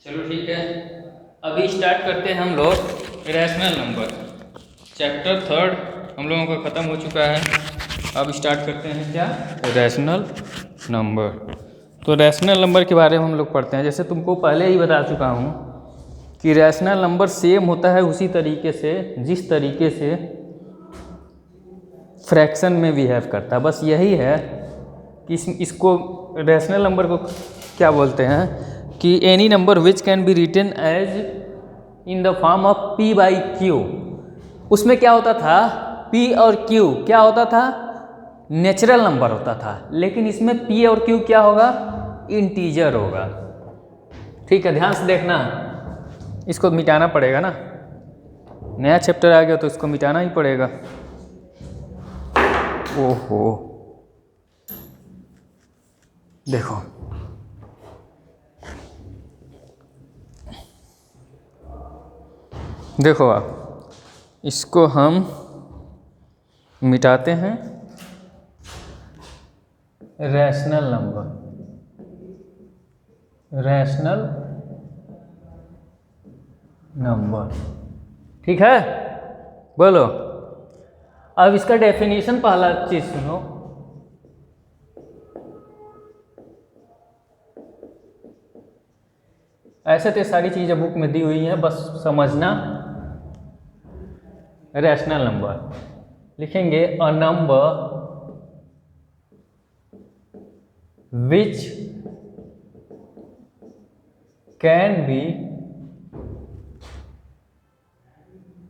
चलो ठीक है, अभी स्टार्ट करते हैं हम लोग रैशनल नंबर। चैप्टर 3 हम लोगों का ख़त्म हो चुका है। अब स्टार्ट करते हैं क्या, रैशनल नंबर। तो रैशनल नंबर के बारे में हम लोग पढ़ते हैं। जैसे तुमको पहले ही बता चुका हूँ कि रैशनल नंबर सेम होता है उसी तरीके से जिस तरीके से फ्रैक्शन में बिहेव करता है। बस यही है कि इसको रैशनल नंबर को क्या बोलते हैं कि any number which can be written as in the form of p by Q. उसमें क्या होता था, p और q क्या होता था, नेचुरल नंबर होता था, लेकिन इसमें p और q क्या होगा, इंटीजर होगा। ठीक है, ध्यान से देखना, इसको मिटाना पड़ेगा ना, नया चैप्टर आ गया तो इसको मिटाना ही पड़ेगा। ओहो, देखो देखो आप, इसको हम मिटाते हैं। रैशनल नंबर, रैशनल नंबर, ठीक है, बोलो। अब इसका डेफिनेशन पहला चीज सुनो। ऐसे तो सारी चीजें बुक में दी हुई हैं, बस समझना। रैशनल नंबर लिखेंगे a number which can B,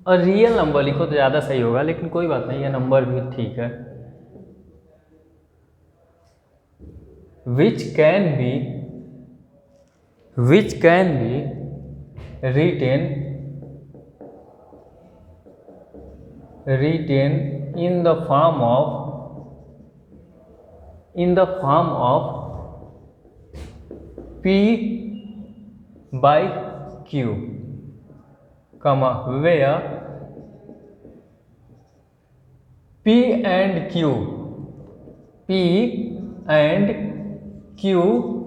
और रियल नंबर लिखो तो ज़्यादा सही होगा, लेकिन कोई बात नहीं, ये नंबर भी ठीक है। विच can B written in the form of p by q, comma where p and q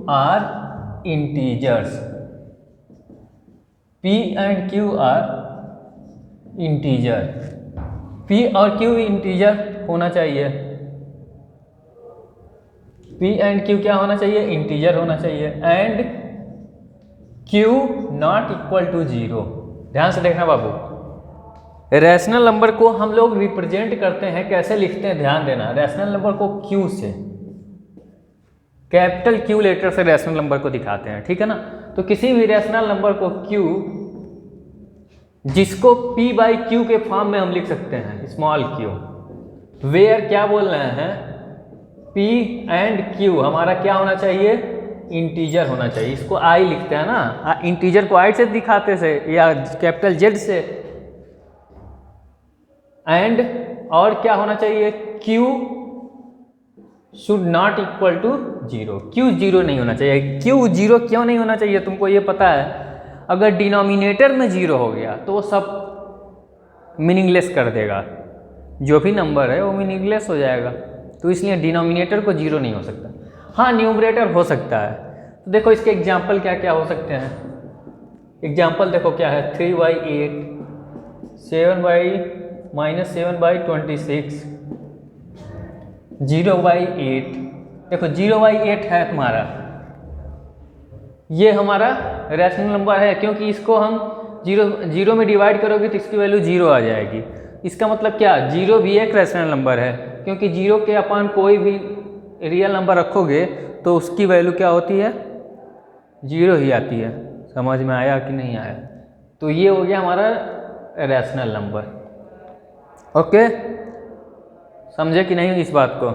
are integers, p and q are integer, p और q इंटीजर होना चाहिए, p एंड q क्या होना चाहिए, इंटीजर होना चाहिए, and q not equal to 0। ध्यान से देखना बाबू, रैशनल नंबर को हम लोग रिप्रेजेंट करते हैं, कैसे लिखते हैं, ध्यान देना। रैशनल नंबर को q से, कैपिटल Q लेटर से रैशनल नंबर को दिखाते हैं, ठीक है ना। तो किसी भी रैशनल नंबर को q, जिसको p बाई q के फॉर्म में हम लिख सकते हैं, स्मॉल q, वेयर क्या बोल रहे हैं, p एंड q हमारा क्या होना चाहिए, इंटीजर होना चाहिए। इसको i लिखते हैं ना, इंटीजर को i से दिखाते से या कैपिटल Z से, एंड और क्या होना चाहिए, q should not equal to 0, q 0 नहीं होना चाहिए। q 0 क्यों नहीं होना चाहिए, तुमको ये पता है, अगर डिनोमिनेटर में 0 हो गया तो वो सब मीनिंगलेस कर देगा, जो भी नंबर है वो मीनिंगलेस हो जाएगा, तो इसलिए डिनोमिनेटर को 0 नहीं हो सकता। हाँ, न्यूमरेटर हो सकता है। तो देखो इसके एग्जाम्पल क्या क्या हो सकते हैं। एग्जाम्पल देखो क्या है, 3/8, 7/-7/26, 0/8। देखो 0/8 है तुम्हारा, ये हमारा रैशनल नंबर है, क्योंकि इसको हम 0 में डिवाइड करोगे तो इसकी वैल्यू 0 आ जाएगी। इसका मतलब क्या, 0 भी एक रैशनल नंबर है, क्योंकि 0 के अपान कोई भी रियल नंबर रखोगे तो उसकी वैल्यू क्या होती है, 0 ही आती है। समझ में आया कि नहीं आया। तो ये हो गया हमारा रैशनल नंबर। ओके, समझे कि नहीं इस बात को।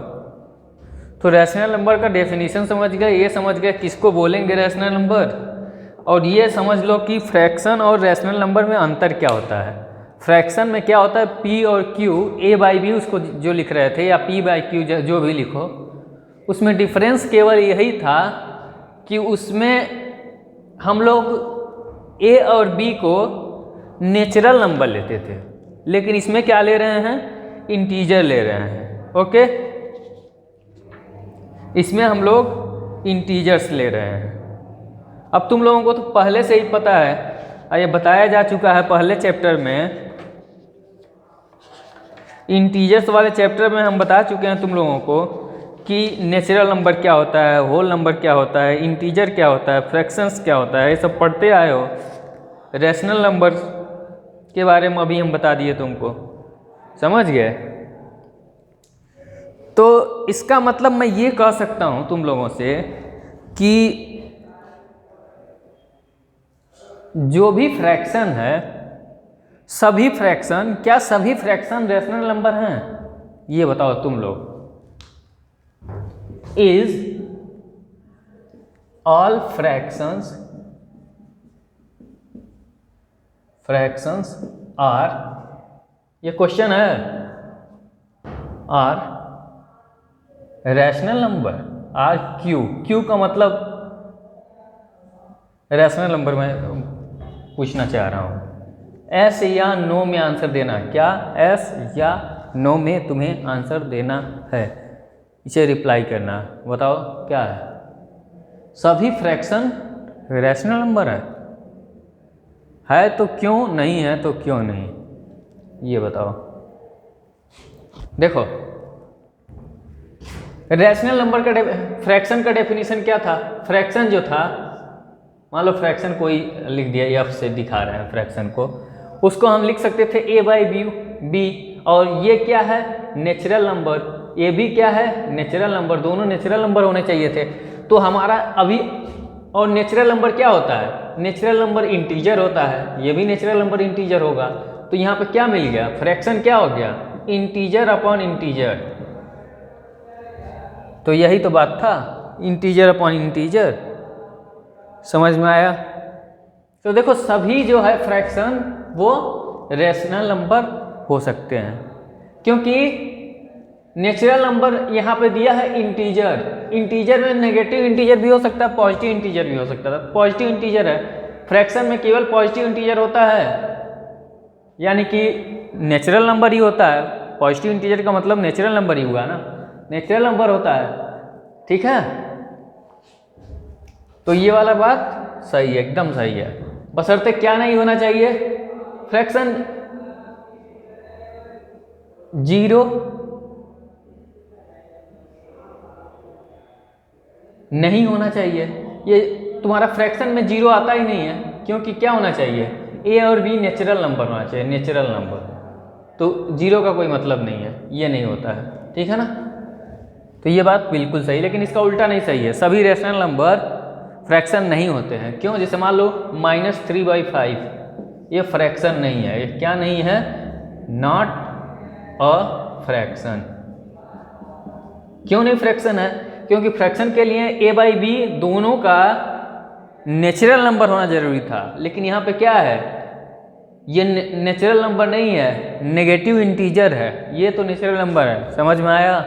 तो रैशनल नंबर का डेफिनेशन समझ गए, ये समझ गए किसको बोलेंगे रैशनल नंबर, और ये समझ लो कि फ्रैक्शन और रैशनल नंबर में अंतर क्या होता है। फ्रैक्शन में क्या होता है, p और q, a बाई बी उसको जो लिख रहे थे, या p बाई क्यू जो भी लिखो, उसमें डिफरेंस केवल यही था कि उसमें हम लोग a और b को नेचुरल नंबर लेते थे, लेकिन इसमें क्या ले रहे हैं, इंटीजर ले रहे हैं। ओके, इसमें हम लोग इंटीजर्स ले रहे हैं। अब तुम लोगों को तो पहले से ही पता है, ये बताया जा चुका है पहले चैप्टर में, इंटीजर्स वाले चैप्टर में हम बता चुके हैं तुम लोगों को कि नेचुरल नंबर क्या होता है, होल नंबर क्या होता है, इंटीजर क्या होता है, फ्रैक्शंस क्या होता है, ये सब पढ़ते आए हो। रैशनल नंबर के बारे में अभी हम बता दिए तुमको, समझ गए। तो इसका मतलब मैं ये कह सकता हूँ तुम लोगों से कि जो भी फ्रैक्शन है, सभी फ्रैक्शन, क्या सभी फ्रैक्शन रैशनल नंबर हैं? ये बताओ तुम लोग। इज ऑल फ्रैक्शंस आर, ये क्वेश्चन है, are rational number? Are Q का मतलब रैशनल नंबर में पूछना चाह रहा हूँ। एस या नो में आंसर देना। क्या एस या नो में तुम्हें आंसर देना है, इसे रिप्लाई करना। बताओ क्या है? सभी फ्रैक्शन रैशनल नंबर है तो क्यों, नहीं है तो क्यों नहीं, ये बताओ। देखो रैशनल नंबर का फ्रैक्शन का डेफिनेशन क्या था? फ्रैक्शन जो था, मान लो फ्रैक्शन कोई लिख दिया, एफ से दिखा रहे हैं फ्रैक्शन को, उसको हम लिख सकते थे ए बाई बी, और ये क्या है? Natural number. ये भी क्या है? Natural number. दोनों नेचुरल नंबर होने चाहिए थे। तो हमारा अभी, और नेचुरल नंबर क्या होता है? नेचुरल नंबर इंटीजर होता है, ये भी नेचुरल नंबर इंटीजर होगा। तो यहाँ पे क्या मिल गया? फ्रैक्शन क्या हो गया? Integer upon integer. तो यही तो बात था, इंटीजर अपॉन इंटीजर। समझ में आया? तो देखो सभी जो है फ्रैक्शन वो रैशनल नंबर हो सकते हैं, क्योंकि नेचुरल नंबर यहाँ पे दिया है इंटीजर। इंटीजर में नेगेटिव इंटीजर भी हो सकता है, पॉजिटिव इंटीजर भी हो सकता है। पॉजिटिव इंटीजर है, फ्रैक्शन में केवल पॉजिटिव इंटीजर होता है, यानी कि नेचुरल नंबर ही होता है। पॉजिटिव इंटीजर का मतलब नेचुरल नंबर ही हुआ ना, नेचुरल नंबर होता है, ठीक है। तो ये वाला बात सही है, एकदम सही है। बशर्ते क्या नहीं होना चाहिए? फ्रैक्शन जीरो नहीं होना चाहिए। ये तुम्हारा फ्रैक्शन में जीरो आता ही नहीं है, क्योंकि क्या होना चाहिए? ए और बी नेचुरल नंबर होना चाहिए, नेचुरल नंबर। तो जीरो का कोई मतलब नहीं है, ये नहीं होता है, ठीक है ना। तो ये बात बिल्कुल सही, लेकिन इसका उल्टा नहीं सही है। सभी रैशनल नंबर फ्रैक्शन नहीं होते हैं। क्यों? जैसे मान लो -3/5, ये फ्रैक्शन नहीं है। ये क्या नहीं है? Not a fraction. क्यों नहीं फ्रैक्शन है? क्योंकि फ्रैक्शन के लिए ए बाई बी दोनों का नेचुरल नंबर होना जरूरी था, लेकिन यहाँ पे क्या है? ये नेचुरल नंबर नहीं है, नेगेटिव इंटीजर है। ये तो नेचुरल नंबर है। समझ में आया?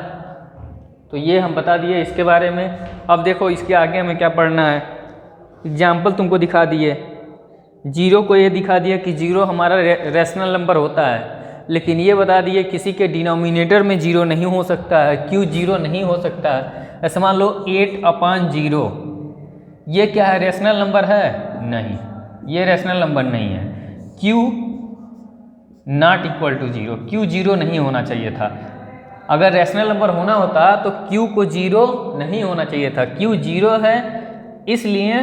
तो ये हम बता दिए इसके बारे में। अब देखो इसके आगे हमें क्या पढ़ना है। एग्जाम्पल तुमको दिखा दिए, जीरो को ये दिखा दिया कि जीरो हमारा रैशनल नंबर होता है, लेकिन ये बता दिए किसी के डिनोमिनेटर में जीरो नहीं हो सकता है। क्यों जीरो नहीं हो सकता है? ऐसे मान लो 8/0, ये क्या है? रैशनल नंबर है? नहीं, ये रैशनल नंबर नहीं है। Q not equal to zero, Q zero नहीं होना चाहिए था। अगर रैशनल नंबर होना होता तो क्यू को जीरो नहीं होना चाहिए था। क्यू जीरो है, इसलिए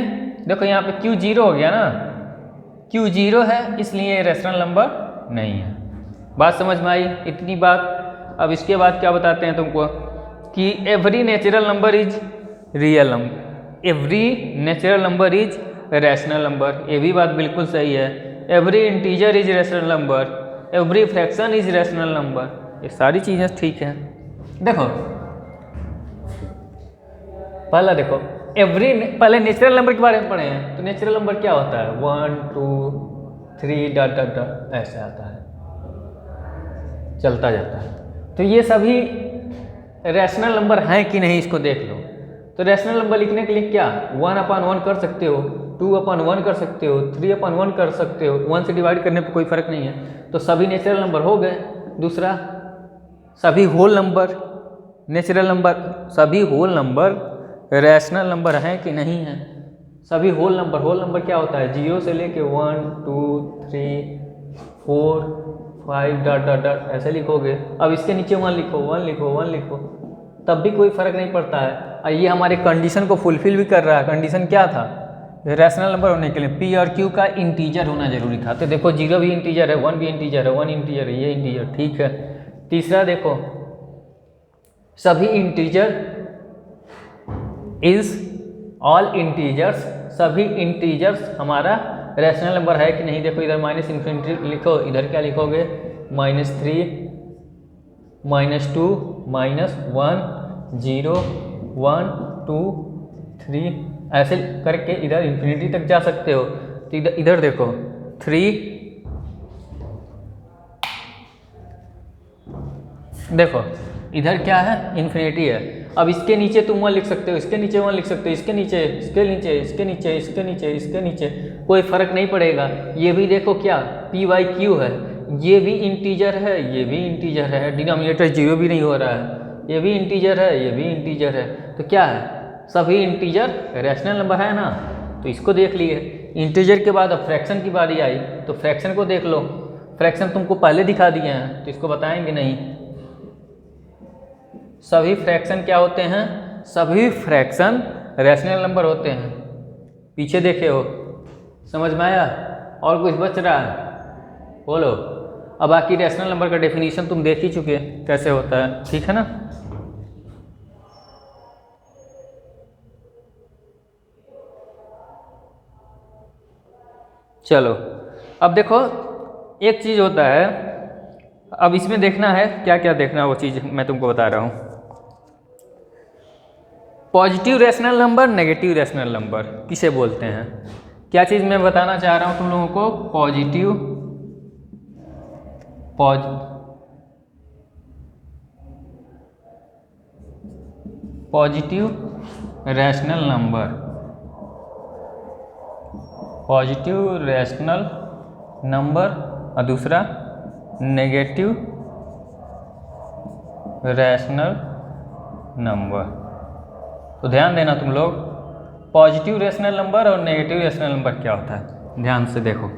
देखो यहाँ पे क्यू जीरो हो गया ना, क्यू जीरो है इसलिए रैशनल नंबर नहीं है। बात समझ में आई? इतनी बात। अब इसके बाद क्या बताते हैं तुमको कि every natural number is real number, every natural number is rational number. ये भी बात बिल्कुल सही है। Every integer is rational number, every fraction is rational number. ये सारी चीज़ें ठीक हैं। देखो पहला देखो पहले नेचुरल नंबर के बारे में पढ़े हैं। तो नेचुरल नंबर क्या होता है? 1 2 3 डॉट डॉट डॉट ऐसे आता है, चलता जाता है। तो ये सभी रैशनल नंबर हैं कि नहीं, इसको देख लो। तो रैशनल नंबर लिखने के लिए क्या? 1/1 कर सकते हो, 2/1 कर सकते हो, 3/1 कर सकते हो। 1 से डिवाइड करने पर कोई फर्क नहीं है। तो सभी नेचुरल नंबर हो गए। दूसरा, सभी होल नंबर नेचुरल नंबर, सभी होल नंबर रैशनल नंबर हैं कि नहीं है? सभी होल नंबर क्या होता है, 0 से लेके 1 2 3 4 5 डॉट डॉट डॉट ऐसे लिखोगे। अब इसके नीचे 1 लिखो 1 लिखो 1 लिखो, तब भी कोई फ़र्क नहीं पड़ता है। और ये हमारे कंडीशन को फुलफिल भी कर रहा है। कंडीशन क्या था, रैशनल नंबर होने के लिए पी और क्यू का इंटीजर होना जरूरी था। तो देखो 0 भी इंटीजर है, 1 भी इंटीजर है, 1 इंटीजर है, ये इंटीजर, ठीक है। तीसरा देखो, सभी इंटीजर इज ऑल इंटीजर्स, सभी इंटीजर्स हमारा रैशनल नंबर है कि नहीं। देखो इधर माइनस इन्फिनिटी लिखो, इधर क्या लिखोगे, -3 -2 -1 0 1 2 3 ऐसे करके इधर इन्फिनिटी तक जा सकते हो। तो इधर देखो 3, देखो इधर क्या है, इन्फिनिटी है। अब इसके नीचे तुम 1 लिख सकते हो, इसके नीचे 1 लिख सकते हो, इसके नीचे इसके नीचे इसके नीचे इसके नीचे इसके नीचे, कोई फर्क नहीं पड़ेगा। ये भी देखो क्या पी वाई क्यू है, ये भी इंटीजर है, ये भी इंटीजर है, डिनोमिनेटर 0 भी नहीं हो रहा है, ये भी इंटीजर है, ये भी इंटीजर है। तो क्या है, सभी इंटीजर रैशनल नंबर है ना। तो इसको देख लिए। इंटीजर के बाद अब फ्रैक्शन की बारी आई, तो फ्रैक्शन को देख लो। फ्रैक्शन तुमको पहले दिखा दिए हैं तो इसको बताएंगे नहीं। सभी फ्रैक्शन क्या होते हैं, सभी फ्रैक्शन रैशनल नंबर होते हैं। पीछे देखे हो, समझ में आया, और कुछ बच रहा है बोलो। अब बाकी रैशनल नंबर का डेफिनेशन तुम देख ही चुके कैसे होता है, ठीक है ना। चलो अब देखो एक चीज़ होता है, अब इसमें देखना है क्या क्या देखना है, वो चीज़ मैं तुमको बता रहा हूँ। Positive rational number, negative rational number किसे बोलते हैं, क्या चीज़ मैं बताना चाह रहा हूँ तुम लोगों को। Positive rational number, positive rational number, और दूसरा नेगेटिव रैशनल नंबर। तो ध्यान देना तुम लोग, पॉजिटिव रैशनल नंबर और नेगेटिव रैशनल नंबर क्या होता है, ध्यान से देखो।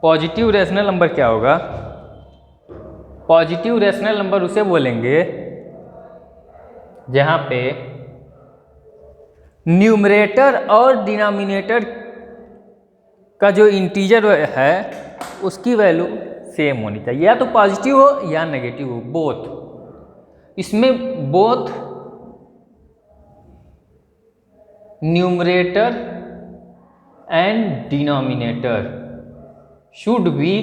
पॉजिटिव रैशनल नंबर क्या होगा, पॉजिटिव रैशनल नंबर उसे बोलेंगे जहाँ पे न्यूमरेटर और डिनोमिनेटर का जो इंटीजर है उसकी वैल्यू सेम होनी चाहिए, या तो पॉजिटिव हो या नेगेटिव हो, बोथ। इसमें both numerator and denominator should be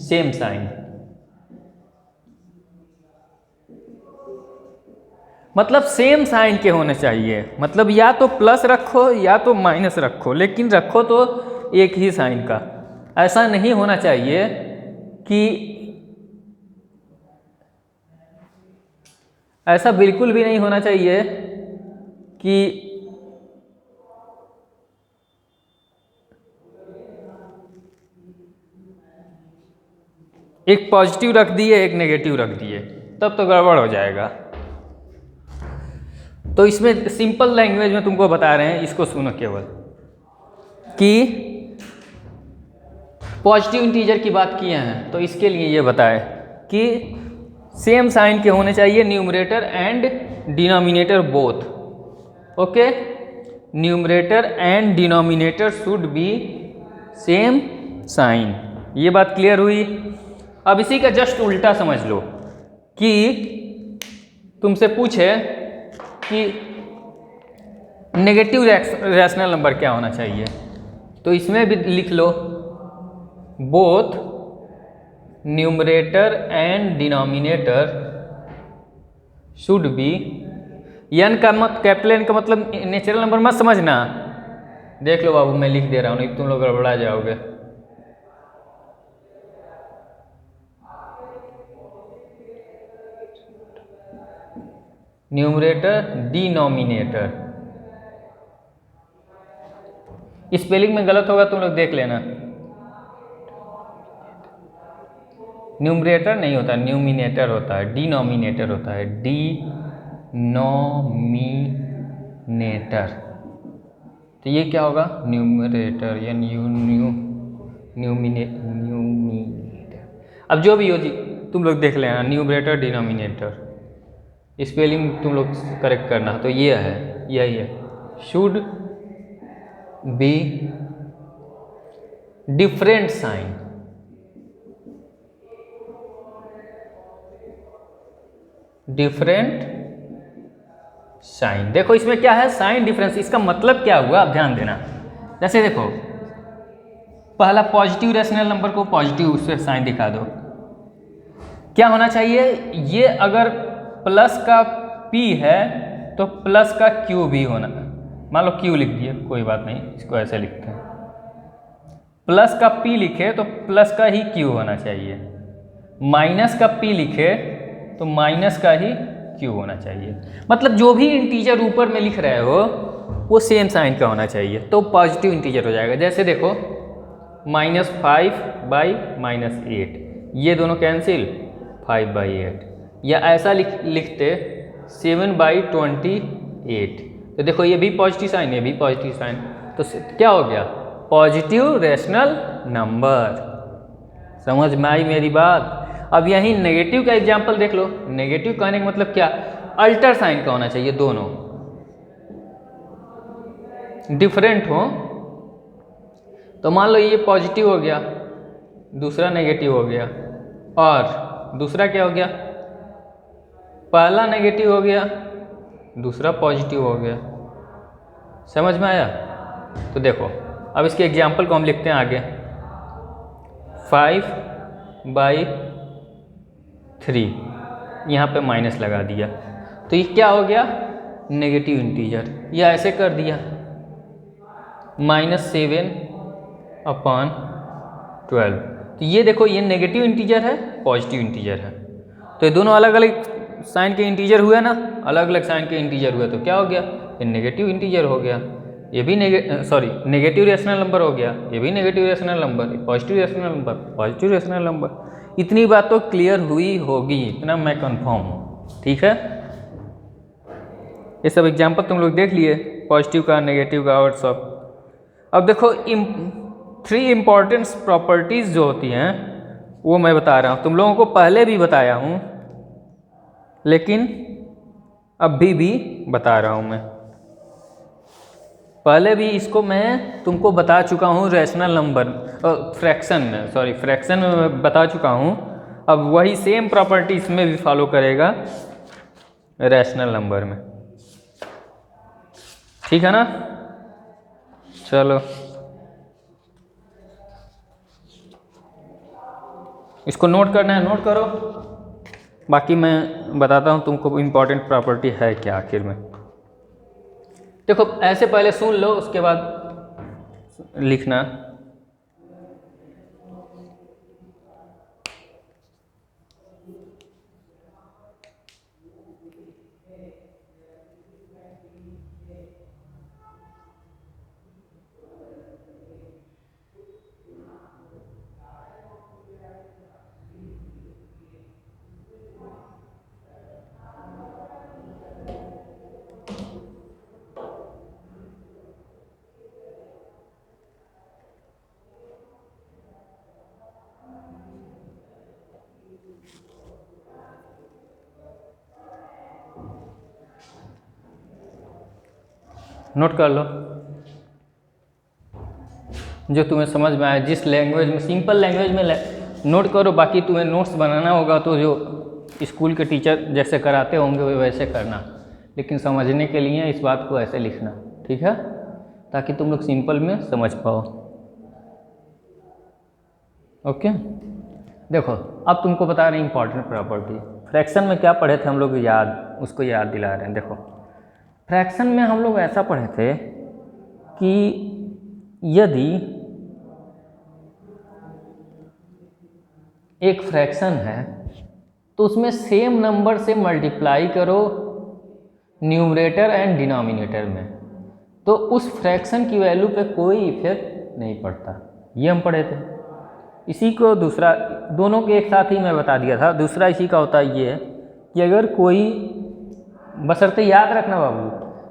same sign. मतलब सेम साइन के होने चाहिए, मतलब या तो प्लस रखो या तो माइनस रखो, लेकिन रखो तो एक ही साइन का। ऐसा नहीं होना चाहिए कि, ऐसा बिल्कुल भी नहीं होना चाहिए कि एक पॉजिटिव रख दिए एक नेगेटिव रख दिए, तब तो गड़बड़ हो जाएगा। तो इसमें सिंपल लैंग्वेज में तुमको बता रहे हैं, इसको सुनो केवल, कि पॉजिटिव इंटीजर की बात किए हैं तो इसके लिए ये बताए कि सेम साइन के होने चाहिए numerator and denominator both. Okay, numerator and denominator should be same sign. ये बात क्लियर हुई। अब इसी का जस्ट उल्टा समझ लो कि तुमसे पूछे कि नेगेटिव रैशनल नंबर क्या होना चाहिए, तो इसमें भी लिख लो both numerator and denominator should be, N का कैपिटल एन का मतलब नेचुरल नंबर मत समझना। देख लो बाबू, मैं लिख दे रहा हूँ, नहीं तुम लोग गड़बड़ा जाओगे। न्यूमरेटर डिनोमिनेटर, स्पेलिंग में गलत होगा तुम लोग देख लेना। न्यूमरेटर नहीं होता, न्यूमिनेटर होता है, डिनोमिनेटर होता है, डिनोमिनेटर। तो ये क्या होगा, न्यूमरेटर या न्यूमिनेटर। अब जो भी हो जी तुम लोग देख लेना, न्यूमरेटर डिनोमिनेटर, स्पेलिंग तुम लोग करेक्ट करना। तो ये है, यही है, should be different sign, different sign. देखो इसमें क्या है, साइन डिफरेंस। इसका मतलब क्या हुआ, आप ध्यान देना। जैसे देखो पहला पॉजिटिव रेशनल नंबर को पॉजिटिव उससे साइन दिखा दो, क्या होना चाहिए, ये अगर प्लस का p है तो प्लस का q भी होना, मान लो q लिख दिए, कोई बात नहीं, इसको ऐसे लिखते हैं, प्लस का p लिखे तो प्लस का ही q होना चाहिए, माइनस का p लिखे तो माइनस का ही q होना चाहिए। मतलब जो भी इंटीजर ऊपर में लिख रहे हो वो सेम साइन का होना चाहिए, तो पॉजिटिव इंटीजर हो जाएगा। जैसे देखो -5/-8, ये दोनों कैंसिल, 5/8, या ऐसा लिखते 7/28। तो देखो ये भी पॉजिटिव साइन, ये भी पॉजिटिव साइन, तो क्या हो गया, पॉजिटिव रेशनल नंबर। समझ में आई मेरी बात। अब यहीं नेगेटिव का एग्जाम्पल देख लो। नेगेटिव कहने का मतलब क्या, अल्टर साइन का होना चाहिए, दोनों डिफरेंट हो। तो मान लो ये पॉजिटिव हो गया, दूसरा नेगेटिव हो गया, और दूसरा क्या हो गया, पहला नेगेटिव हो गया, दूसरा पॉजिटिव हो गया। समझ में आया। तो देखो अब इसके एग्जाम्पल को हम लिखते हैं आगे। 5/3, यहाँ पे माइनस लगा दिया, तो ये क्या हो गया, नेगेटिव इंटीजर, या ऐसे कर दिया -7/12। तो ये देखो ये नेगेटिव इंटीजर है, पॉजिटिव इंटीजर है, तो ये दोनों अलग अलग साइन के इंटीजर हुए ना, अलग अलग साइन के इंटीजर हुए, तो क्या हो गया, ये नेगेटिव इंटीजर हो गया, ये भी नेगेटिव रेशनल नंबर हो गया, ये भी negative rational number, positive rational number, positive rational number. इतनी बात तो क्लियर हुई होगी, इतना मैं कंफर्म हूँ, ठीक है। ये सब एग्जाम्पल तुम लोग देख लिए, पॉजिटिव का, नेगेटिव का और सब। अब देखो 3 इम्पॉर्टेंट प्रॉपर्टीज़ जो होती हैं वो मैं बता रहा हूँ, तुम लोगों को पहले भी बताया हूँ लेकिन अभी भी बता रहा हूँ मैं। पहले भी इसको मैं तुमको बता चुका हूँ रैशनल नंबर, फ्रैक्शन में बता चुका हूँ। अब वही सेम प्रॉपर्टी इसमें भी फॉलो करेगा रैशनल नंबर में, ठीक है ना। चलो इसको नोट करना है, नोट करो, बाकी मैं बताता हूँ तुमको इम्पॉर्टेंट प्रॉपर्टी है क्या आखिर में। देखो ऐसे पहले सुन लो, उसके बाद लिखना। नोट कर लो जो तुम्हें समझ में आए, जिस लैंग्वेज में, सिंपल लैंग्वेज में नोट करो। बाकी तुम्हें नोट्स बनाना होगा तो जो स्कूल के टीचर जैसे कराते होंगे वैसे करना, लेकिन समझने के लिए इस बात को ऐसे लिखना, ठीक है, ताकि तुम लोग सिंपल में समझ पाओ। ओके, देखो अब तुमको बता रहे हैं इंपॉर्टेंट प्रॉपर्टी। फ्रैक्शन में क्या पढ़े थे हम लोग, याद, उसको याद दिला रहे हैं। देखो फ्रैक्शन में हम लोग ऐसा पढ़े थे कि यदि एक फ्रैक्शन है तो उसमें सेम नंबर से मल्टीप्लाई करो न्यूमरेटर एंड डिनोमिनेटर में, तो उस फ्रैक्शन की वैल्यू पे कोई इफेक्ट नहीं पड़ता। ये हम पढ़े थे। इसी को दूसरा, दोनों के एक साथ ही मैं बता दिया था। दूसरा इसी का होता है ये कि अगर कोई, बशर्ते याद रखना बाबू,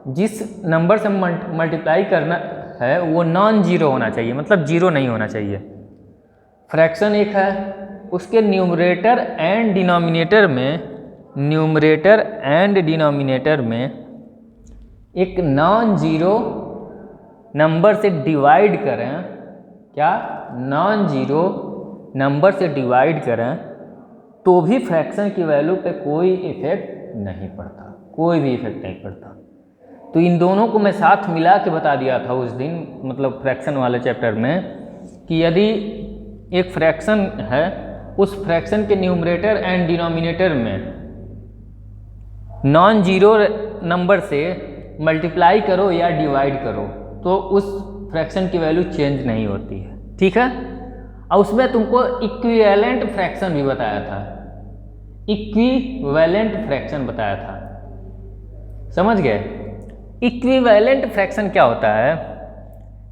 जिस नंबर से मल्टीप्लाई करना है वो नॉन जीरो होना चाहिए, मतलब जीरो नहीं होना चाहिए। फ्रैक्शन एक है, उसके न्यूमरेटर एंड डिनोमिनेटर में एक नॉन जीरो नंबर से डिवाइड करें, क्या नॉन जीरो नंबर से डिवाइड करें तो भी फ्रैक्शन की वैल्यू पे कोई इफेक्ट नहीं पड़ता, कोई भी इफेक्ट नहीं पड़ता। तो इन दोनों को मैं साथ मिला के बता दिया था उस दिन, मतलब फ्रैक्शन वाले चैप्टर में, कि यदि एक फ्रैक्शन है, उस फ्रैक्शन के न्यूमरेटर एंड डिनोमिनेटर में नॉन जीरो नंबर से मल्टीप्लाई करो या डिवाइड करो तो उस फ्रैक्शन की वैल्यू चेंज नहीं होती है, ठीक है। और उसमें तुमको इक्विवेलेंट फ्रैक्शन भी बताया था, इक्विवेलेंट फ्रैक्शन बताया था, समझ गए। इक्विवेलेंट फ्रैक्शन क्या होता है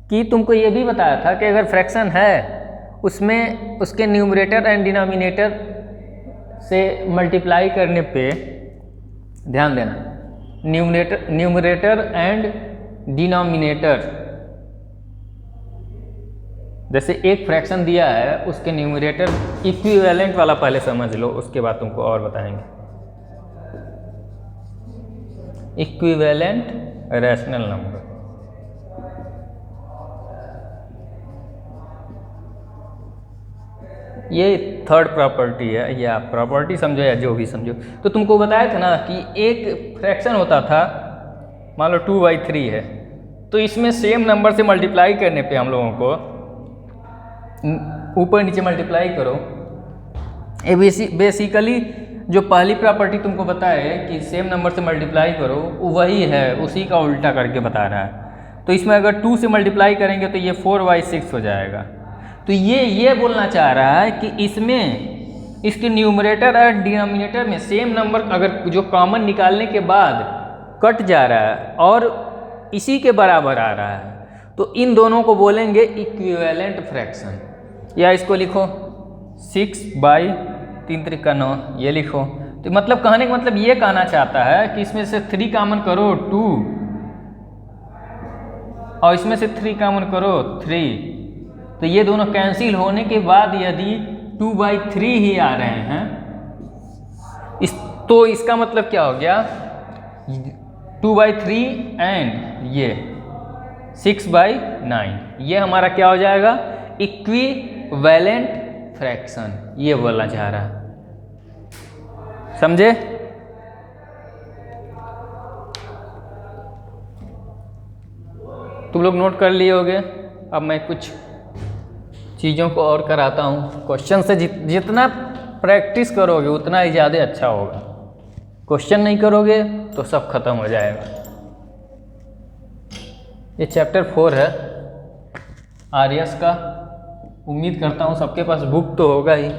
कि तुमको ये भी बताया था कि अगर फ्रैक्शन है उसमें उसके न्यूमरेटर एंड डिनोमिनेटर से मल्टीप्लाई करने पे, ध्यान देना, न्यूमरेटर एंड डिनोमिनेटर, जैसे एक फ्रैक्शन दिया है उसके न्यूमरेटर इक्विवेलेंट वाला पहले समझ लो, उसके बाद तुमको और बताएंगे। इक्विवेलेंट रैशनल नंबर, ये थर्ड प्रॉपर्टी है, या प्रॉपर्टी समझो या जो भी समझो। तो तुमको बताया था ना कि एक फ्रैक्शन होता था, मान लो 2/3 है, तो इसमें सेम नंबर से मल्टीप्लाई करने पे हम लोगों को ऊपर नीचे मल्टीप्लाई करो। ये बेसिकली जो पहली प्रॉपर्टी तुमको बताया है कि सेम नंबर से मल्टीप्लाई करो, वही है, उसी का उल्टा करके बता रहा है। तो इसमें अगर 2 से मल्टीप्लाई करेंगे तो ये 4/6 हो जाएगा। तो ये बोलना चाह रहा है कि इसमें इसके न्यूमरेटर और डिनोमिनेटर में सेम नंबर अगर जो कॉमन निकालने के बाद कट जा रहा है और इसी के बराबर आ रहा है तो इन दोनों को बोलेंगे इक्विवेलेंट फ्रैक्शन। या इसको लिखो 6/3 × 9, ये लिखो। तो मतलब कहने का मतलब ये कहना चाहता है कि इसमें से 3 कॉमन करो 2 और इसमें से 3 कॉमन करो 3, तो ये दोनों कैंसिल होने के बाद यदि 2/3 ही आ रहे हैं तो इसका मतलब क्या हो गया, 2/3 एंड ये 6/9, ये हमारा क्या हो जाएगा, इक्विवेलेंट फ्रैक्शन, ये बोलना चाह रहा है, समझे। तुम लोग नोट कर लिए होगे। अब मैं कुछ चीज़ों को और कराता हूँ। क्वेश्चन से जितना प्रैक्टिस करोगे उतना ही ज़्यादा अच्छा होगा। क्वेश्चन नहीं करोगे तो सब खत्म हो जाएगा। ये चैप्टर 4 है आर्यस का। उम्मीद करता हूँ सबके पास बुक तो होगा ही।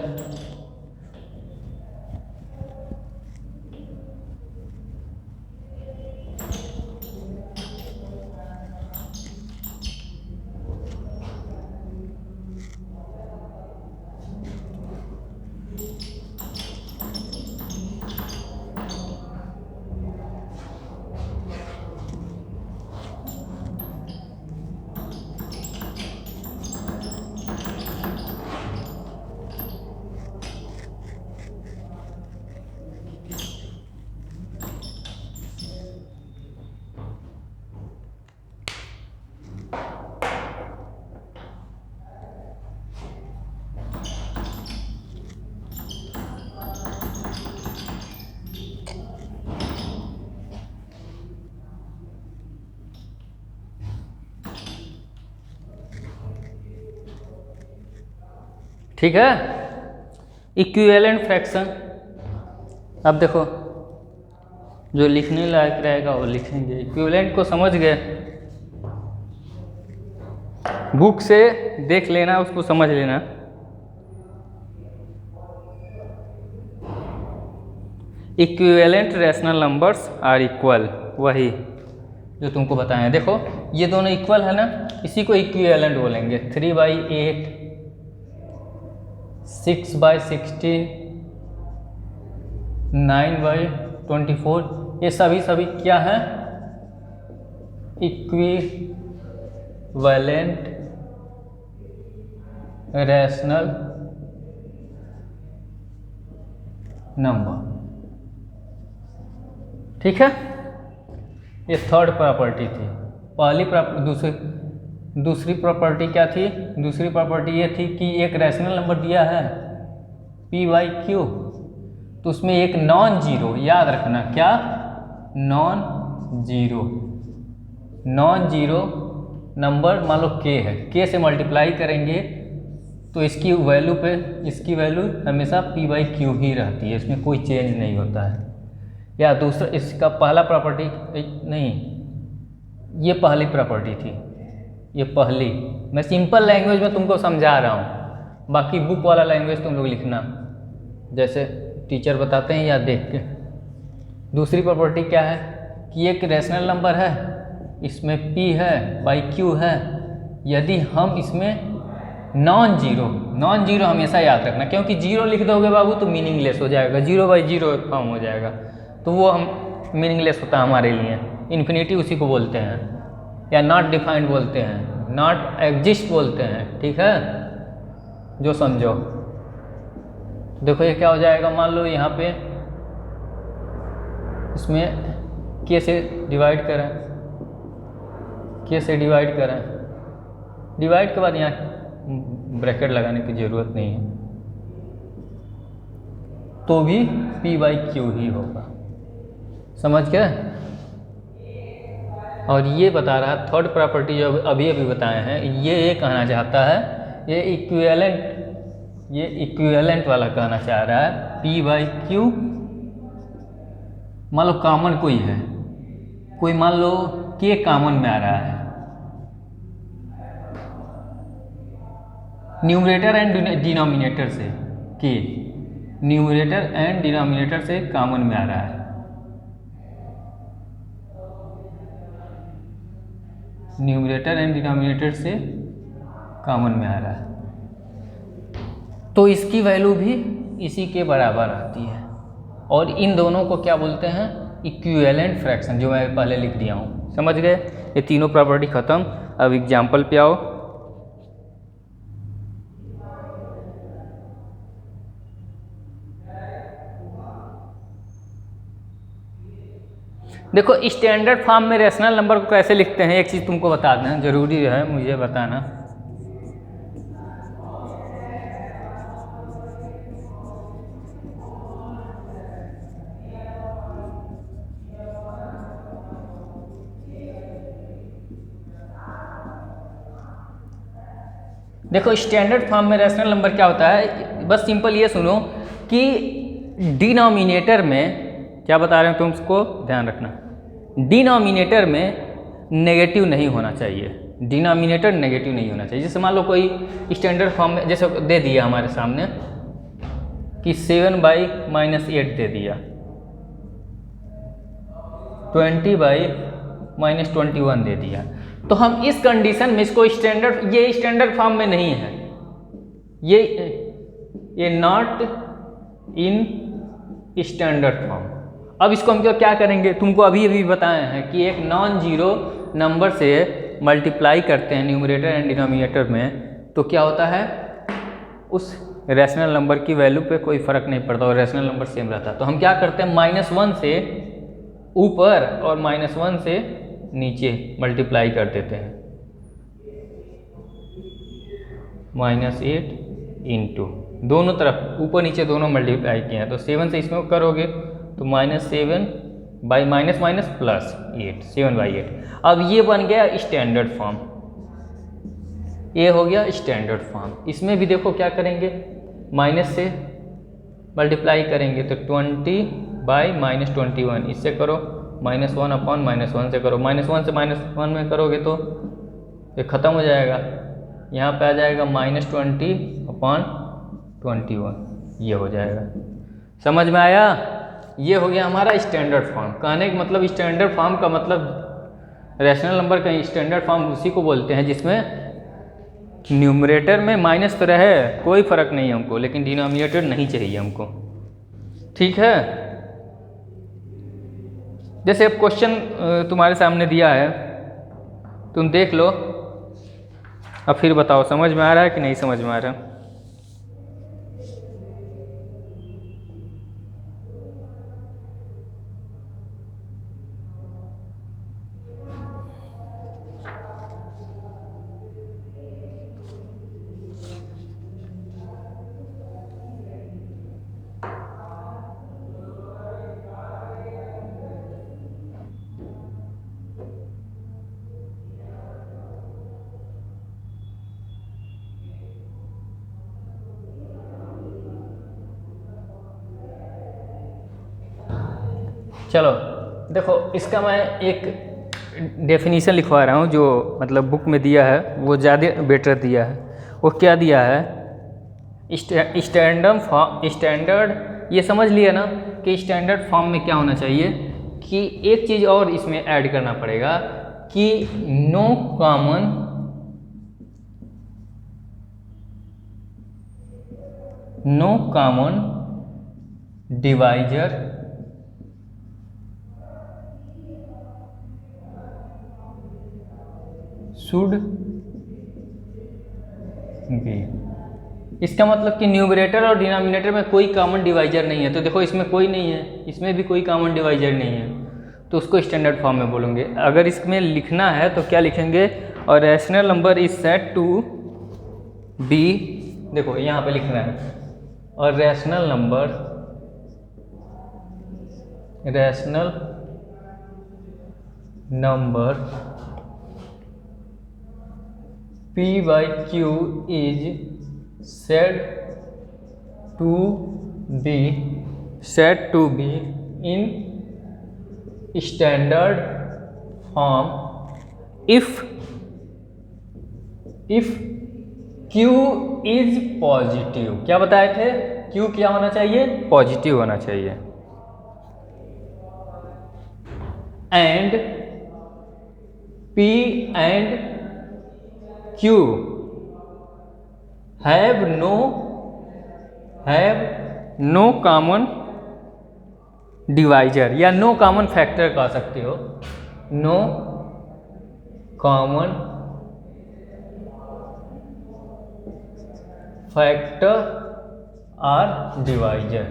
ठीक है, इक्विवेलेंट फ्रैक्शन। अब देखो जो लिखने लायक रहेगा वो लिखेंगे। इक्विवेलेंट को समझ गए, बुक से देख लेना, उसको समझ लेना। Equivalent rational numbers are equal, वही जो तुमको बताया। देखो ये दोनों इक्वल है ना, इसी को इक्विवेलेंट बोलेंगे। 3/8, 6/16, 9/24, ये सभी क्या है, इक्विवेलेंट रैशनल नंबर। ठीक है, ये थर्ड प्रॉपर्टी थी। पहली दूसरी प्रॉपर्टी क्या थी? दूसरी प्रॉपर्टी ये थी कि एक रैशनल नंबर दिया है p/q, तो उसमें एक नॉन जीरो, याद रखना क्या, नॉन जीरो नंबर मान लो k है, k से मल्टीप्लाई करेंगे तो इसकी वैल्यू हमेशा p/q ही रहती है, इसमें कोई चेंज नहीं होता है। या दूसरा, इसका पहला प्रॉपर्टी नहीं, ये पहली प्रॉपर्टी थी, ये पहली। मैं सिंपल लैंग्वेज में तुमको समझा रहा हूँ, बाकी बुक वाला लैंग्वेज तुम लोग लिखना जैसे टीचर बताते हैं या देख के। दूसरी प्रॉपर्टी क्या है कि एक रैशनल नंबर है, इसमें p है बाई q है, यदि हम इसमें नॉन जीरो हमेशा याद रखना, क्योंकि जीरो लिख दोगे बाबू तो मीनिंगलेस हो जाएगा, 0/0 फॉर्म हो जाएगा, तो वो हम मीनिंगलेस होता है हमारे लिए। इन्फिनिटी उसी को बोलते हैं, या नॉट डिफाइंड बोलते हैं, नॉट एग्जिस्ट बोलते हैं। ठीक है, जो समझो। देखो ये क्या हो जाएगा, मान लो यहाँ पे इसमें k से डिवाइड करें, डिवाइड के बाद यहाँ ब्रैकेट लगाने की ज़रूरत नहीं है, तो भी p/q ही होगा। समझ गए? और ये बता रहा थर्ड प्रॉपर्टी जो अभी बताए हैं, ये कहना चाहता है, ये इक्विवेलेंट वाला कहना चाह रहा है। p/q मान लो कॉमन कोई है, कोई मान लो k कॉमन में आ रहा है, न्यूमरेटर एंड डिनोमिनेटर से, k न्यूमरेटर एंड डिनोमिनेटर से कॉमन में आ रहा है, न्यूमरेटर एंड डिनोमिनेटर से कॉमन में आ रहा है, तो इसकी वैल्यू भी इसी के बराबर आती है। और इन दोनों को क्या बोलते हैं? इक्विवेलेंट फ्रैक्शन, जो मैं पहले लिख दिया हूँ। समझ गए? ये तीनों प्रॉपर्टी खत्म। अब एग्जाम्पल पे आओ। देखो स्टैंडर्ड फॉर्म में रैशनल नंबर को कैसे लिखते हैं, एक चीज़ तुमको बता देना जरूरी है, मुझे बताना। देखो स्टैंडर्ड फॉर्म में रैशनल नंबर क्या होता है, बस सिंपल ये सुनो कि डिनोमिनेटर में क्या बता रहे हैं तुमको ध्यान रखना, डिनोमिनेटर में नेगेटिव नहीं होना चाहिए, डिनोमिनेटर नेगेटिव नहीं होना चाहिए। जैसे मान लो कोई स्टैंडर्ड फॉर्म में जैसे दे दिया हमारे सामने कि 7/-8 दे दिया, 20/-21 दे दिया, तो हम इस कंडीशन में इसको स्टैंडर्ड, ये स्टैंडर्ड फॉर्म में नहीं है, ये नॉट इन स्टैंडर्ड फॉर्म। अब इसको हम क्या करेंगे, तुमको अभी बताए हैं कि एक नॉन जीरो नंबर से मल्टीप्लाई करते हैं न्यूमरेटर एंड डिनोमिनेटर में, तो क्या होता है, उस रैशनल नंबर की वैल्यू पे कोई फ़र्क नहीं पड़ता और रैशनल नंबर सेम रहता है। तो हम क्या करते हैं, -1 से ऊपर और -1 से नीचे मल्टीप्लाई कर देते हैं, -8 इंटू दोनों तरफ ऊपर नीचे दोनों मल्टीप्लाई किए हैं, तो 7 से इसमें करोगे तो -7/- +8, 7/8। अब ये बन गया स्टैंडर्ड फॉर्म, ये हो गया स्टैंडर्ड फॉर्म। इसमें भी देखो क्या करेंगे, माइनस से मल्टीप्लाई करेंगे तो 20/-21, इससे करो -1/-1 से करो, -1 से -1 में करोगे तो ये ख़त्म हो जाएगा, यहाँ पे आ जाएगा -20/21, ये हो जाएगा। समझ में आया? ये हो गया हमारा स्टैंडर्ड फॉर्म। कहने का मतलब स्टैंडर्ड फॉर्म का मतलब रैशनल नंबर का स्टैंडर्ड फॉर्म उसी को बोलते हैं जिसमें न्यूमरेटर में माइनस तो रहे, कोई फ़र्क नहीं है हमको, लेकिन डिनोमिनेटर नहीं चाहिए हमको। ठीक है, जैसे अब क्वेश्चन तुम्हारे सामने दिया है तुम देख लो, अब फिर बताओ समझ में आ रहा है कि नहीं समझ में आ रहा है। चलो देखो, इसका मैं एक डेफिनीशन लिखवा रहा हूँ जो मतलब बुक में दिया है, वो ज़्यादा बेटर दिया है। वो क्या दिया है, स्टैंडर्ड, ये समझ लिया ना कि स्टैंडर्ड फॉर्म में क्या होना चाहिए, कि एक चीज़ और इसमें ऐड करना पड़ेगा कि no common divisor should be. इसका मतलब कि न्यूमरेटर और डिनोमिनेटर में कोई कॉमन डिवाइजर नहीं है। तो देखो इसमें कोई नहीं है, इसमें भी कोई कॉमन डिवाइजर नहीं है, तो उसको स्टैंडर्ड फॉर्म में बोलेंगे। अगर इसमें लिखना है तो क्या लिखेंगे, और rational number is said to be, देखो यहाँ पे लिखना है, और rational number P by Q is said to be in standard form if Q is positive। क्या बताए थे, Q क्या होना चाहिए, पॉजिटिव होना चाहिए, and P and Q have no common divisor या नो कॉमन फैक्टर कह सकते हो, no common factor are divisor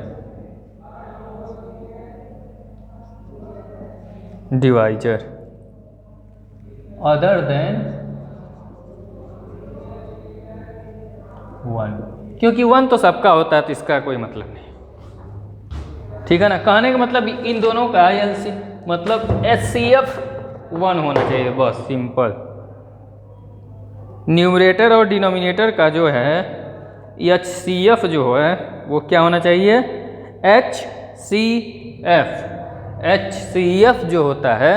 other than 1, क्योंकि 1 तो सबका होता है तो इसका कोई मतलब नहीं, ठीक है ना। कहने का मतलब इन दोनों का एलसी मतलब HCF 1 होना चाहिए, बस सिंपल। न्यूमरेटर और डिनोमिनेटर का जो है HCF जो है वो क्या होना चाहिए, HCF जो होता है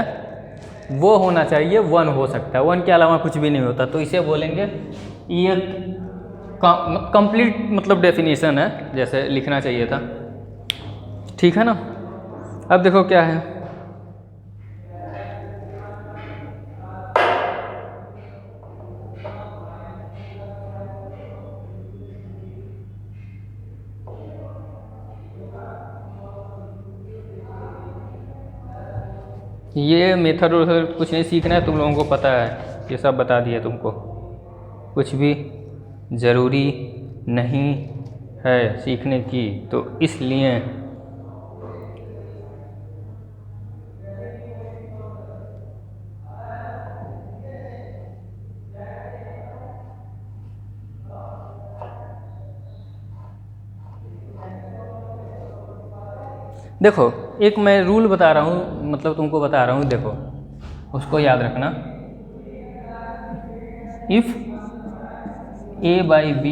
वो होना चाहिए 1 हो सकता है, 1 के अलावा कुछ भी नहीं होता, तो इसे बोलेंगे। ये कंप्लीट मतलब डेफिनेशन है, जैसे लिखना चाहिए था, ठीक है ना। अब देखो क्या है, ये मेथड कुछ नहीं सीखना है, तुम लोगों को पता है, ये सब बता दिया तुमको, कुछ भी ज़रूरी नहीं है सीखने की, तो इसलिए देखो एक मैं रूल बता रहा हूँ, मतलब तुमको बता रहा हूँ, देखो उसको याद रखना। If A by B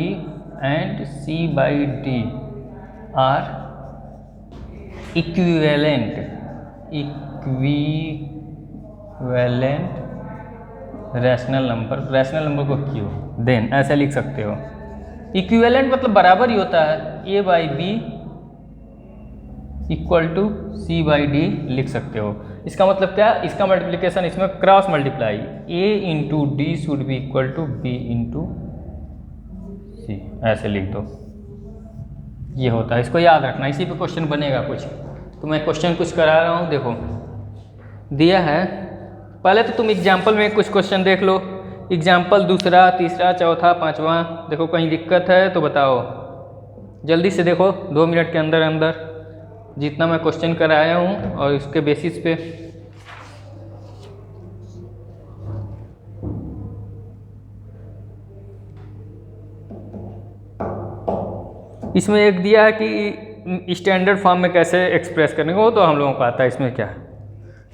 and C by D are equivalent rational number को क्यू, देन ऐसे लिख सकते हो। इक्विवेलेंट मतलब बराबर ही होता है, A by B equal to C by D लिख सकते हो। इसका मतलब क्या, इसका मल्टीप्लिकेशन इसमें cross multiply, A into D should be equal to B into C, ऐसे लिख दो, ये होता है। इसको याद रखना, इसी पे क्वेश्चन बनेगा कुछ। तो मैं क्वेश्चन कुछ करा रहा हूँ, देखो दिया है पहले तो तुम एग्जाम्पल में कुछ क्वेश्चन देख लो, एग्जाम्पल दूसरा, तीसरा, चौथा, पांचवा, देखो कहीं दिक्कत है तो बताओ, जल्दी से देखो 2 मिनट के अंदर अंदर जितना मैं क्वेश्चन कराया हूँ और इसके बेसिस पे। इसमें एक दिया है कि स्टैंडर्ड फॉर्म में कैसे एक्सप्रेस करने को, वो तो हम लोगों को आता है। इसमें क्या है,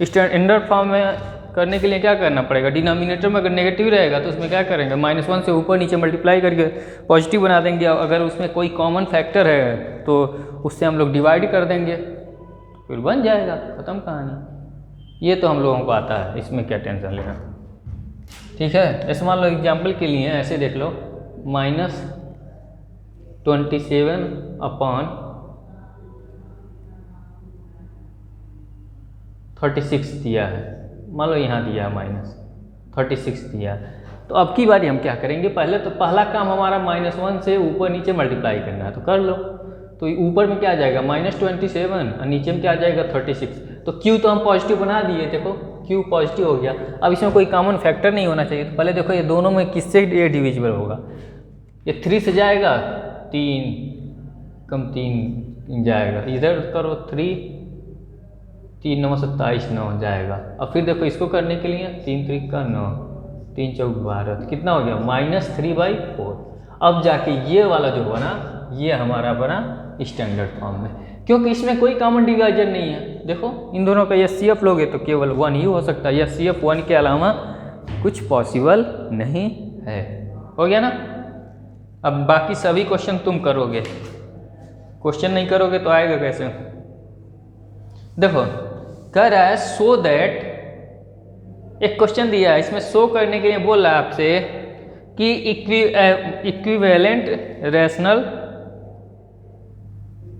स्टैंडर्ड फॉर्म में करने के लिए क्या करना पड़ेगा, डिनोमिनेटर में अगर नेगेटिव रहेगा तो उसमें क्या करेंगे, -1 से ऊपर नीचे मल्टीप्लाई करके पॉजिटिव बना देंगे। अगर उसमें कोई कॉमन फैक्टर है तो उससे हम लोग डिवाइड कर देंगे, फिर बन जाएगा, ख़त्म कहानी। ये तो हम लोगों को आता है, इसमें क्या टेंशन लेना। ठीक है, ऐसे मान लो एग्जाम्पल के लिए ऐसे देख लो, -27/36 दिया है, मान लो यहाँ दिया है -36 दिया है। तो अब की बारी हम क्या करेंगे, पहले तो पहला काम हमारा -1 से ऊपर नीचे मल्टीप्लाई करना है, तो कर लो। तो ऊपर में क्या आ जाएगा -27 और नीचे में क्या आ जाएगा 36। तो Q तो हम पॉजिटिव बना दिए, देखो Q पॉजिटिव हो गया। अब इसमें कोई कॉमन फैक्टर नहीं होना चाहिए, तो पहले देखो ये दोनों में किससे ये डिविजिबल होगा, ये 3 से जाएगा, 3 कम 3 जाएगा, इधर करो 3 3 9 27 9 जाएगा। अब फिर देखो इसको करने के लिए 3 3 का 9, 3 4 12, तो कितना हो गया -3/4। अब जाके ये वाला जो बना ये हमारा बना स्टैंडर्ड फॉर्म में, क्योंकि इसमें कोई कॉमन डिवाइजर नहीं है। देखो इन दोनों का HCF लोगे तो केवल 1 ही हो सकता है, HCF 1 के अलावा कुछ पॉसिबल नहीं है। हो गया ना। अब बाकी सभी क्वेश्चन तुम करोगे, क्वेश्चन नहीं करोगे तो आएगा कैसे। देखो कह रहा है सो दैट, एक क्वेश्चन दिया है, इसमें शो करने के लिए बोल रहा है आपसे कि इक्विवेलेंट रेशनल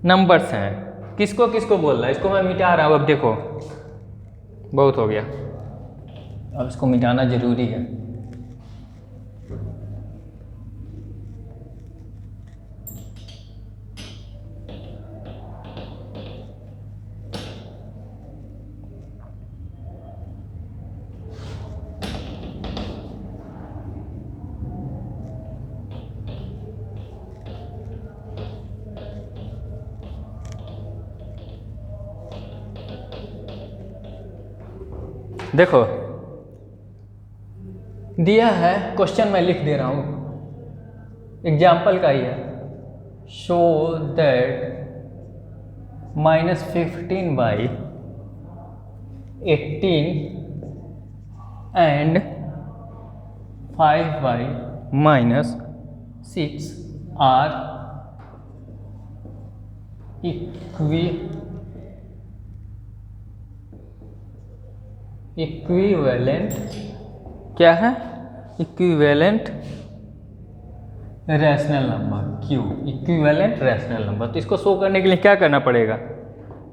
नंबर्स हैं। किसको किसको बोल रहा है, इसको मैं मिटा रहा हूँ। अब देखो बहुत हो गया, अब इसको मिटाना जरूरी है। देखो दिया है क्वेश्चन, मैं लिख दे रहा हूँ, एग्जाम्पल का ही है। Show that -15/18 and 5/-6 are equivalent, क्या है, equivalent rational number Q, equivalent rational number. तो इसको शो करने के लिए क्या करना पड़ेगा,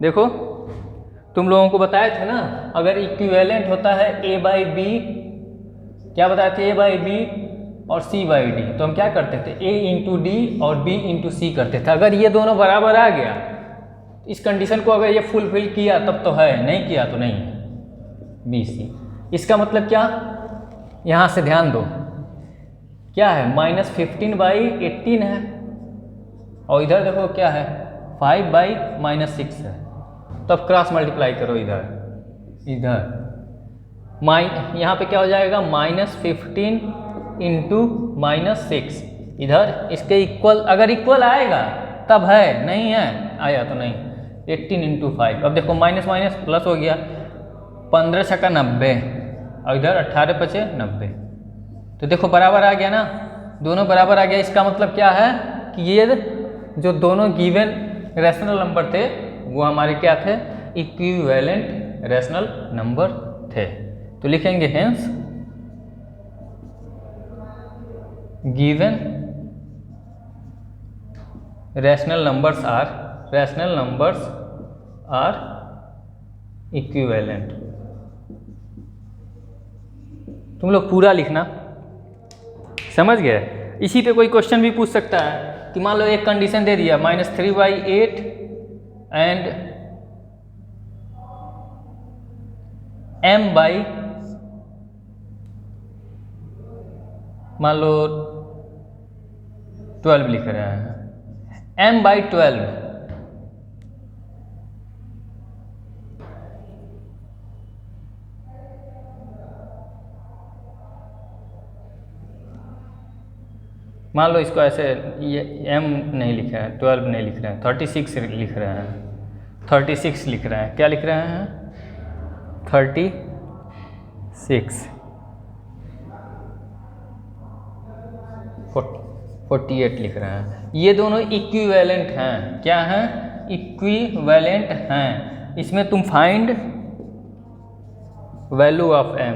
देखो तुम लोगों को बताए थे ना, अगर इक्विवेलेंट होता है A/B, क्या बताए थे, A/B और C/D, तो हम क्या करते थे A/D और B/C करते थे। अगर ये दोनों बराबर आ गया, इस कंडीशन को अगर ये फुलफिल किया तब तो है, नहीं किया तो नहीं है, BC। इसका मतलब क्या, यहाँ से ध्यान दो, क्या है -15/18 है, और इधर देखो क्या है 5/-6 है। तब क्रॉस मल्टीप्लाई करो इधर यहाँ पे क्या हो जाएगा -15 × -6, इधर इसके इक्वल, अगर इक्वल आएगा तब है, नहीं है आया तो नहीं। 18 × 5, अब देखो माइनस माइनस प्लस हो गया, 15 छक्का 90 और इधर 18 पचे 90, तो देखो बराबर आ गया ना, दोनों बराबर आ गया। इसका मतलब क्या है कि ये जो दोनों गिवन रैशनल नंबर थे वो हमारे क्या थे, इक्विवेलेंट रैशनल नंबर थे। तो लिखेंगे hence given rational numbers are equivalent. तुम लोग पूरा लिखना, समझ गए। इसी पे कोई क्वेश्चन भी पूछ सकता है कि मान लो एक कंडीशन दे दिया -3/8 एंड m/6 मान लो 12 लिख रहे हैं, m/12 मान लो इसको ऐसे, ये m नहीं लिख रहे हैं, 12 नहीं लिख रहे हैं, 36 लिख रहे हैं, 36 लिख रहे हैं, क्या लिख रहे हैं 36, 48 लिख रहे हैं। ये दोनों इक्विवेलेंट हैं, क्या हैं, इक्विवेलेंट हैं। इसमें तुम find value of m,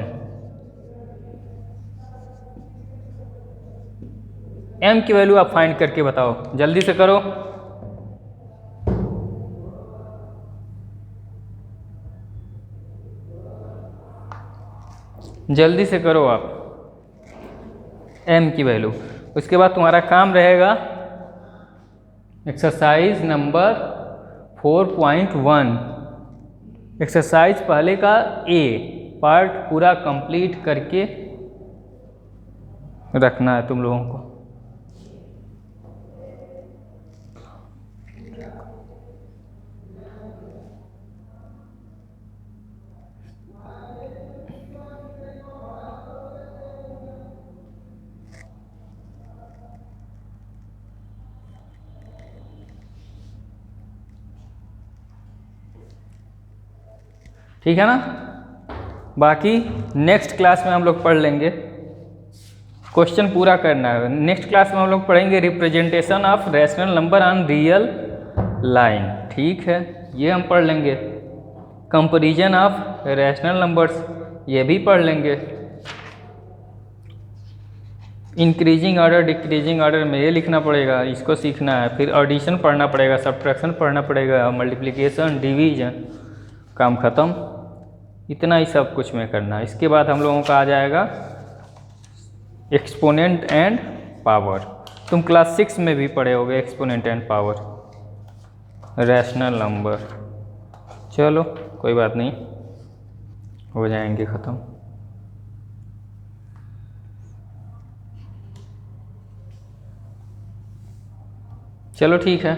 m की वैल्यू आप फाइंड करके बताओ, जल्दी से करो। जल्दी से करो आप m की वैल्यू। उसके बाद तुम्हारा काम रहेगा एक्सरसाइज नंबर 4.1। एक्सरसाइज पहले का ए पार्ट पूरा कंप्लीट करके रखना है तुम लोगों को। ठीक है ना, बाकी नेक्स्ट क्लास में हम लोग पढ़ लेंगे, क्वेश्चन पूरा करना है। नेक्स्ट क्लास में हम लोग पढ़ेंगे representation of rational number on real line, ठीक है, ये हम पढ़ लेंगे। कंपैरिजन ऑफ रैशनल नंबर्स, ये भी पढ़ लेंगे। इंक्रीजिंग ऑर्डर डिक्रीजिंग ऑर्डर में ये लिखना पड़ेगा, इसको सीखना है। फिर एडिशन पढ़ना पड़ेगा, सब्ट्रैक्शन पढ़ना पड़ेगा, मल्टीप्लिकेशन, डिवीजन, काम ख़त्म। इतना ही सब कुछ में करना है। इसके बाद हम लोगों का आ जाएगा एक्सपोनेंट एंड पावर। तुम क्लास 6 में भी पढ़े होगे exponent and power, rational number. चलो कोई बात नहीं, हो जाएंगे ख़त्म। चलो ठीक है,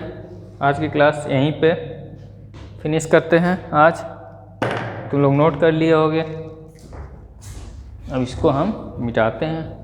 आज की क्लास यहीं पे फिनिश करते हैं। आज तुम लोग नोट कर लिए होगे, अब इसको हम मिटाते हैं।